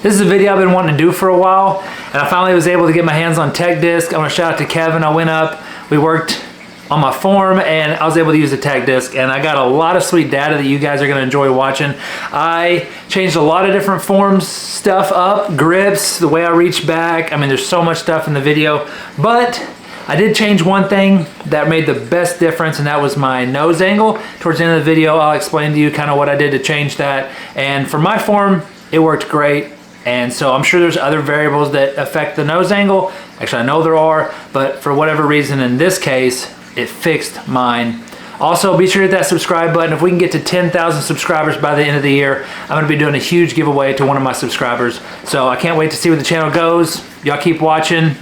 This is a video I've been wanting to do for a while, and I finally was able to get my hands on Tech Disc. I want to shout out to Kevin. I went up, we worked on my form, and I was able to use the Tech Disc, and I got a lot of sweet data that you guys are going to enjoy watching. I changed a lot of different forms stuff up, grips, the way I reach back. I mean, there's so much stuff in the video, but I did change one thing that made the best difference, and that was my nose angle. Towards the end of the video, I'll explain to you kind of what I did to change that. And for my form, it worked great. And so I'm sure there's other variables that affect the nose angle. Actually, I know there are, but for whatever reason, in this case, it fixed mine. Also, be sure to hit that subscribe button. If we can get to 10,000 subscribers by the end of the year, I'm gonna be doing a huge giveaway to one of my subscribers. So I can't wait to see where the channel goes. Y'all keep watching.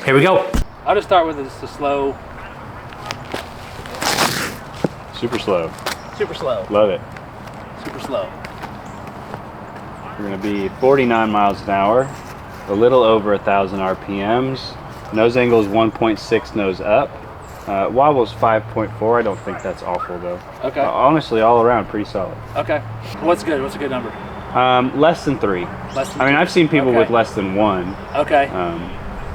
Here we go. I'll just start with just a slow. Super slow. Super slow. Love it. Super slow. We're going to be 49 miles an hour, a little over 1,000 RPMs. Nose angle is 1.6 nose up. Wobble's 5.4. I don't think that's awful though. Okay. Honestly, all around pretty solid. Okay. What's good? What's a good number? Less than 3. Less than I mean, I've seen people okay. with less than 1. Okay.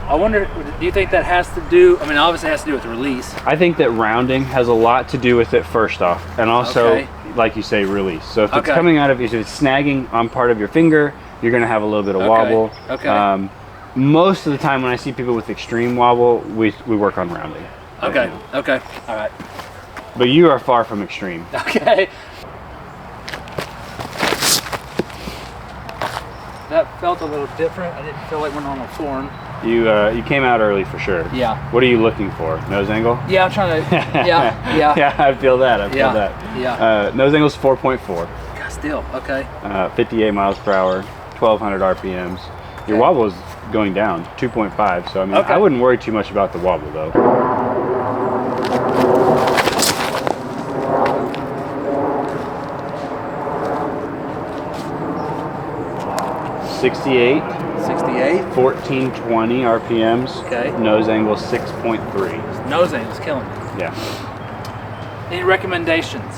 I wonder, do you think that has to do, I mean, obviously it has to do with the release. I think that rounding has a lot to do with it first off, and also, okay. like you say, release. So if it's okay. coming out of, if it's snagging on part of your finger, you're going to have a little bit of okay. wobble. Okay. Most of the time when I see people with extreme wobble, we work on rounding. Okay. Okay. All right. But you are far from extreme. Okay. That felt a little different. I didn't feel like my normal form. You came out early for sure. Yeah. What are you looking for? Nose angle? Yeah, I'm trying to. Yeah. Yeah. Yeah, I feel that. I feel yeah. that. Yeah. Nose angle's 4.4. God, still okay. 58 miles per hour, 1,200 RPMs. Your okay. wobble is going down, 2.5. So I mean, okay. I wouldn't worry too much about the wobble though. 68. 68. 1420 RPMs. Okay. Nose angle 6.3. Nose angle's killing me. Yeah. Any recommendations?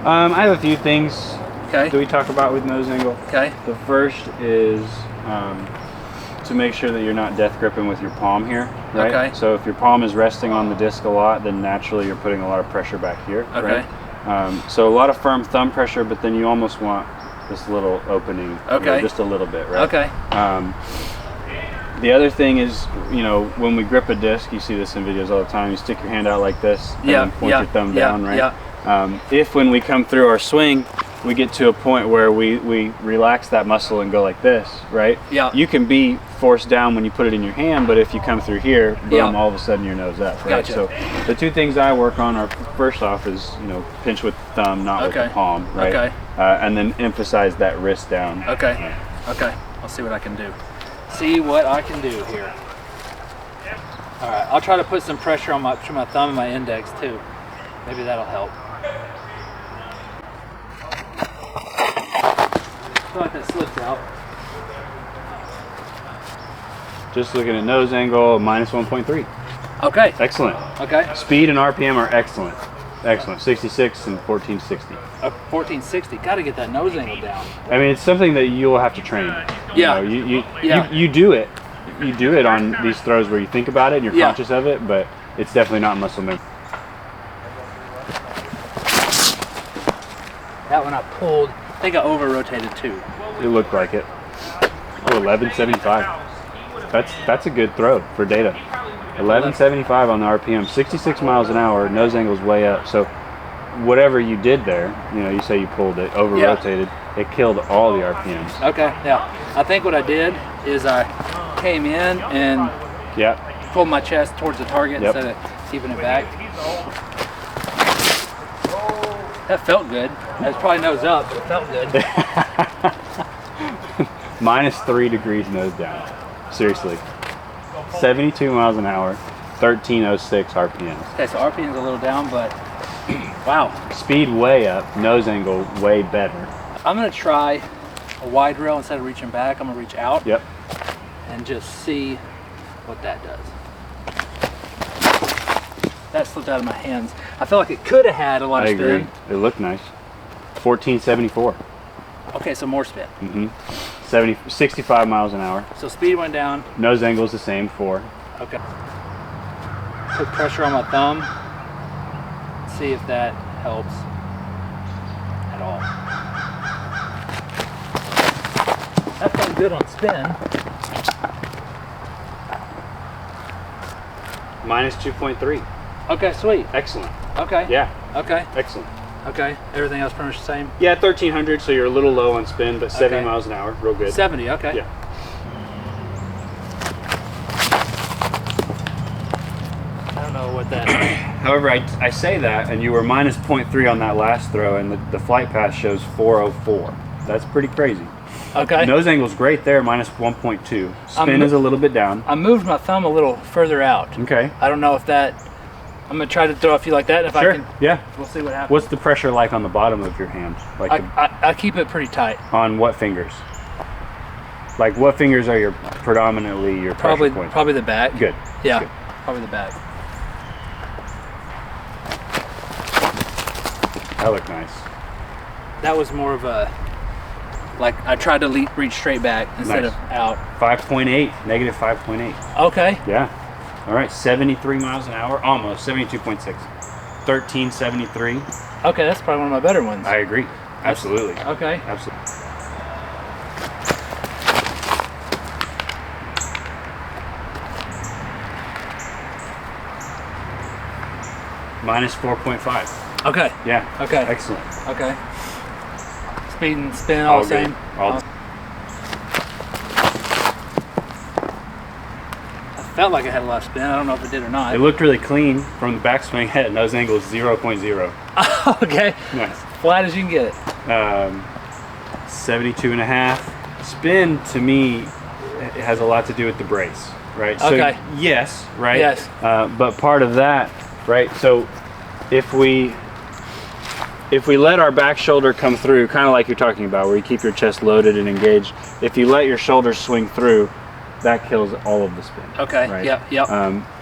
I have a few things. Okay. Do we talk about with nose angle? Okay. The first is to make sure that you're not death gripping with your palm here, right? Okay. So if your palm is resting on the disc a lot, then naturally you're putting a lot of pressure back here, okay. right? So a lot of firm thumb pressure, but then you almost want this little opening, okay. you know, just a little bit, right? Okay. The other thing is, you know, when we grip a disc, you see this in videos all the time, you stick your hand out like this and then point your thumb down, right? Yeah. If when we come through our swing, we get to a point where we relax that muscle and go like this, right? Yeah. You can be forced down when you put it in your hand, but if you come through here, boom, yeah. all of a sudden your nose up, right? Gotcha. So the two things I work on are, first off is, you know, pinch with the thumb, not okay. with the palm, right? Okay. And then emphasize that wrist down. Okay. Okay. I'll see what I can do. See what I can do here. All right. I'll try to put some pressure on my thumb and my index too. Maybe that'll help. I feel like that slipped out. Just looking at nose angle, minus 1.3. Okay. Excellent. Okay. Speed and RPM are excellent. Excellent. 66 and 1460. 1460. Got to get that nose angle down. I mean, it's something that you'll have to train. Yeah. You know, you do it. You do it on these throws where you think about it and you're yeah. conscious of it, but it's definitely not muscle memory. That one I pulled. I think I over rotated too. It looked like it. Oh, 1175. That's a good throw for data. 1175 on the RPM, 66 miles an hour, nose angle's way up. So whatever you did there, you know, you say you pulled it, over rotated, it killed all the RPMs. Okay, yeah. I think what I did is I came in and pulled my chest towards the target instead of keeping it back. That felt good. That's probably nose up, but it felt good. Minus 3 degrees nose down. Seriously. 72 miles an hour, 1306 RPMs. Okay, so RPM's a little down, but wow. Speed way up, nose angle way better. I'm gonna try a wide rail instead of reaching back. I'm gonna reach out. Yep. And just see what that does. That slipped out of my hands. I feel like it could have had a lot of spin. I agree. It looked nice. 1474. Okay. Okay, so more spin. 65 miles an hour. So speed went down. Nose angle is the same, 4. Okay. Put pressure on my thumb. See if that helps at all. That felt good on spin. Minus 2.3. Okay, sweet. Excellent. Okay. Yeah, Okay. excellent. Okay. Everything else pretty much the same. Yeah, 1300, so you're a little low on spin, but 70 Okay. miles an hour, real good. 70. Okay. Yeah. I don't know what that. However, I say that, and you were minus 0.3 on that last throw, and the flight path shows 404. That's pretty crazy. Okay. Nose angle's great there, minus 1.2. Spin is a little bit down. I moved my thumb a little further out. Okay. I don't know if that. I'm gonna try to throw a few like that. And if Sure. I can, Yeah. we'll see what happens. What's the pressure like on the bottom of your hand? Like I keep it pretty tight. on what fingers? Like what fingers are your predominantly your Probably pressure points? probably the back. Good. Yeah. Good. Probably the back. That looked nice. That was more of a. Like I tried to reach straight back instead Nice. of out. 5.8, negative 5.8. Okay. Yeah. All right, 73 miles an hour, almost 72.6. 1373. Okay, that's probably one of my better ones. I agree. Absolutely. Okay. Absolutely. Minus 4.5. Okay. Yeah. Okay. Excellent. Okay. Speed and spin all the good. same. All I felt like I had a lot of spin. I don't know if it did or not. It looked really clean from the backswing head. Nose angle is 0.0. Okay. Nice. Flat as you can get it. 72 and a half. Spin to me it has a lot to do with the brace, right? Okay. So yes, right? Yes. But part of that, right? So if we let our back shoulder come through, kind of like you're talking about, where you keep your chest loaded and engaged, if you let your shoulders swing through, that kills all of the spin. Okay. Right? Yep.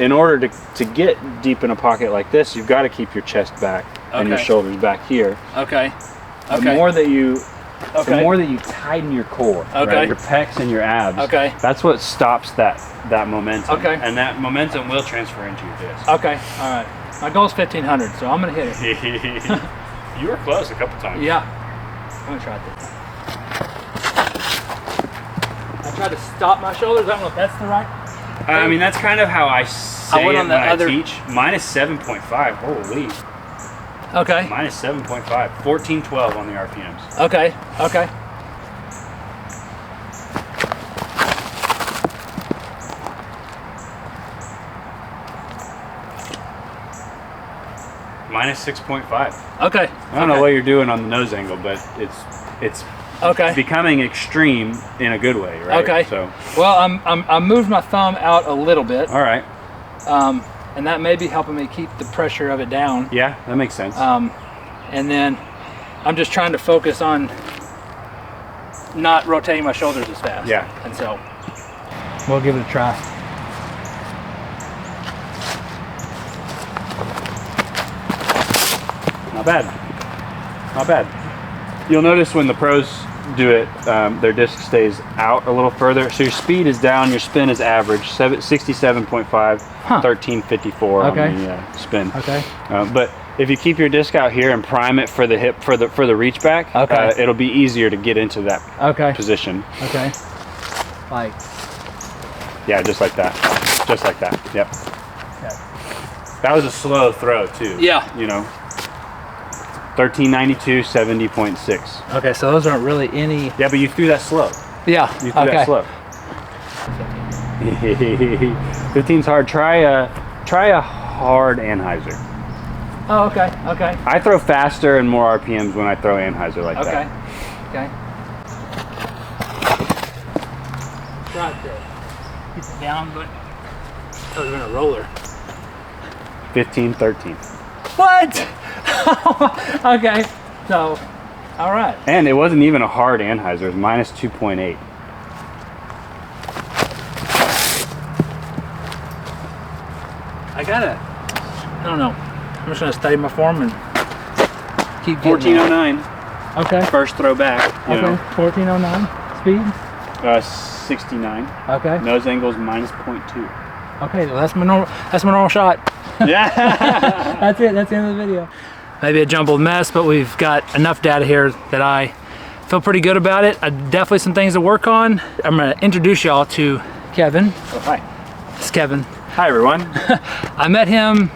In order to get deep in a pocket like this, you've got to keep your chest back and your Okay. shoulders back here. Okay. The Okay. more that you Okay. the more that you tighten your core, Okay. right, your pecs and your abs, Okay. that's what stops that momentum. Okay. And that momentum will transfer into your disc. Okay. All right. My goal is 1500, so I'm gonna hit it. You were close a couple times. Yeah. I'm gonna try this. I tried to stop my shoulders. I don't know if that's the right. I mean, that's kind of how I say went it on the when other- I teach. Minus 7.5. Holy. Okay. Minus 7.5. 1412 on the RPMs. Okay. Okay. Minus 6.5. Okay. I don't know what you're doing on the nose angle, but it's Okay. becoming extreme in a good way, right? Okay. So, Well, I moved my thumb out a little bit, all right. and that may be helping me keep the pressure of it down. Yeah, that makes sense. And then I'm just trying to focus on not rotating my shoulders as fast. Yeah. And so we'll give it a try. Not bad. Not bad. You'll notice when the pros do it, their disc stays out a little further. So your speed is down, your spin is average, 67.5, 1354 Okay. on the spin. Okay. But if you keep your disc out here and prime it for the hip, for the reach back, Okay. it'll be easier to get into that Okay. position. Okay. Like. Yeah, just like that. Just like that. Yep. Okay. That was a slow throw too. Yeah. You know. 1392, 70.6. Okay, so those aren't really any. Yeah, but you threw that slow. Yeah. You threw that slow. 15's hard. Try a hard Anheuser. Oh, okay. Okay. I throw faster and more RPMs when I throw Anheuser like Okay. that. Okay. Try to keep it down, but that would have been a roller. 15, 13. What? Okay. So, all right. And it wasn't even a hard Anheuser. It was minus 2.8. I don't know. I'm just gonna study my form and keep getting 1409. Okay. First throw back, you know. 1409 speed. 69. Okay. Nose angles minus 0.2. Okay, well, that's my normal shot. Yeah. That's it. That's the end of the video. Maybe a jumbled mess, but we've got enough data here that I feel pretty good about it. Definitely some things to work on. I'm going to introduce y'all to Kevin. Oh, hi. It's Kevin. Hi, everyone. I met him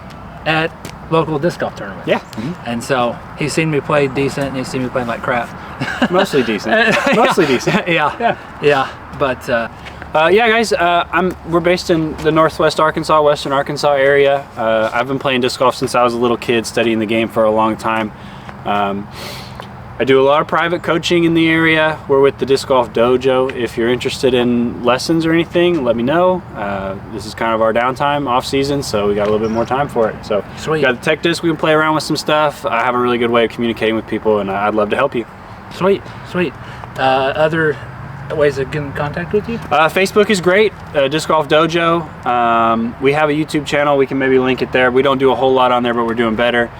at local disc golf tournament. Yeah. And so he's seen me play decent, and he's seen me playing like crap. Mostly decent. Mostly decent. Yeah. But yeah, guys, we're based in the Northwest Arkansas, Western Arkansas area. I've been playing disc golf since I was a little kid, studying the game for a long time. I do a lot of private coaching in the area. We're with the Disc Golf Dojo. If you're interested in lessons or anything, let me know. This is kind of our downtime, off season, so we got a little bit more time for it. So Sweet. We got the tech disc, we can play around with some stuff. I have a really good way of communicating with people, and I'd love to help you. Sweet. Other ways of getting in contact with you? Facebook is great, Disc Golf Dojo. We have a YouTube channel, we can maybe link it there. We don't do a whole lot on there, but we're doing better.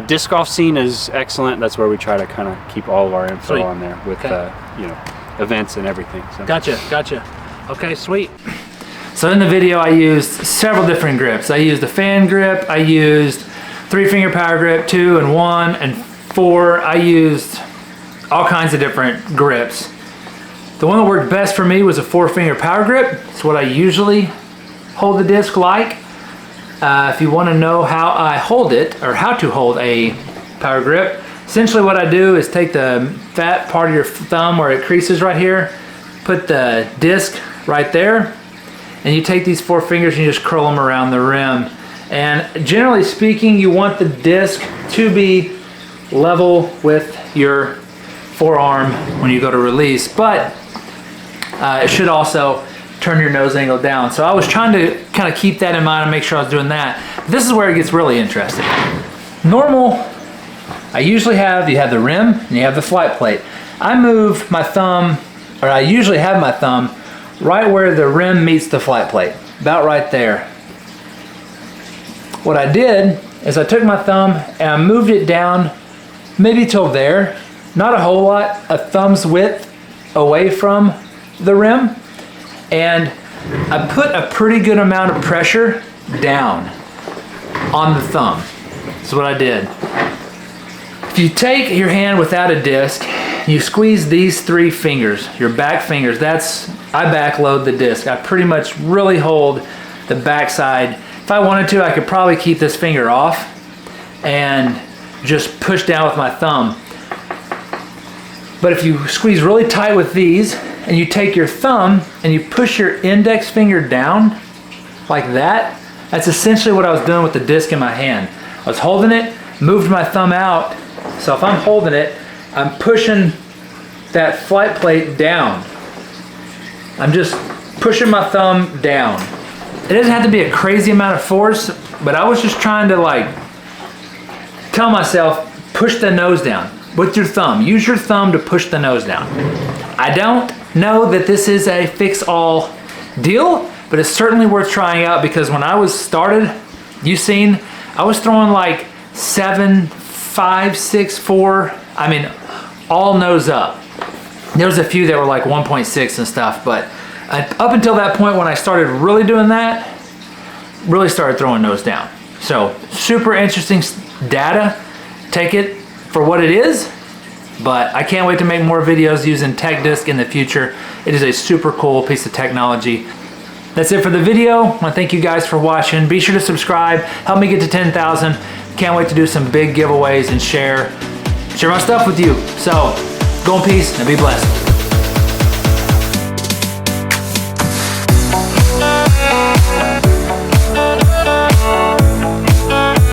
Disc Golf Scene is excellent. That's where we try to kind of keep all of our info Sweet. on there with Okay. you know, events and everything. So. Gotcha. Okay, sweet. So in the video I used several different grips. I used the fan grip, I used 3-finger power grip, 2 and 1 and 4. I used all kinds of different grips. The one that worked best for me was a 4-finger power grip. It's what I usually hold the disc like. If you want to know how I hold it, or how to hold a power grip, essentially what I do is take the fat part of your thumb where it creases right here, put the disc right there, and you take these 4 fingers and you just curl them around the rim. And generally speaking, you want the disc to be level with your forearm when you go to release, but it should also turn your nose angle down. So I was trying to kind of keep that in mind and make sure I was doing that. This is where it gets really interesting. Normal, I usually have, you have the rim and you have the flight plate. I move my thumb, or I usually have my thumb right where the rim meets the flight plate, about right there. What I did is I took my thumb and I moved it down maybe till there, not a whole lot, a thumb's width away from the rim, and I put a pretty good amount of pressure down on the thumb. That's what I did. If you take your hand without a disc, you squeeze these 3 fingers, your back fingers, I backload the disc. I pretty much really hold the backside. If I wanted to, I could probably keep this finger off and just push down with my thumb. But if you squeeze really tight with these, and you take your thumb and you push your index finger down like that, that's essentially what I was doing with the disc in my hand. I was holding it, moved my thumb out, so if I'm holding it, I'm pushing that flight plate down. I'm just pushing my thumb down. It doesn't have to be a crazy amount of force, but I was just trying to like tell myself, push the nose down with your thumb. Use your thumb to push the nose down. I don't know that this is a fix-all deal, but it's certainly worth trying out, because when I was started, you've seen, I was throwing like 7, 5, 6, 4, I mean, all nose up. There was a few that were like 1.6 and stuff, but up until that point when I started really doing that, really started throwing nose down. So super interesting data. Take it for what it is, but I can't wait to make more videos using Tech Disc in the future. It is a super cool piece of technology. That's it for the video. I want to thank you guys for watching. Be sure to subscribe. Help me get to 10,000. Can't wait to do some big giveaways and share my stuff with you. So go in peace and be blessed.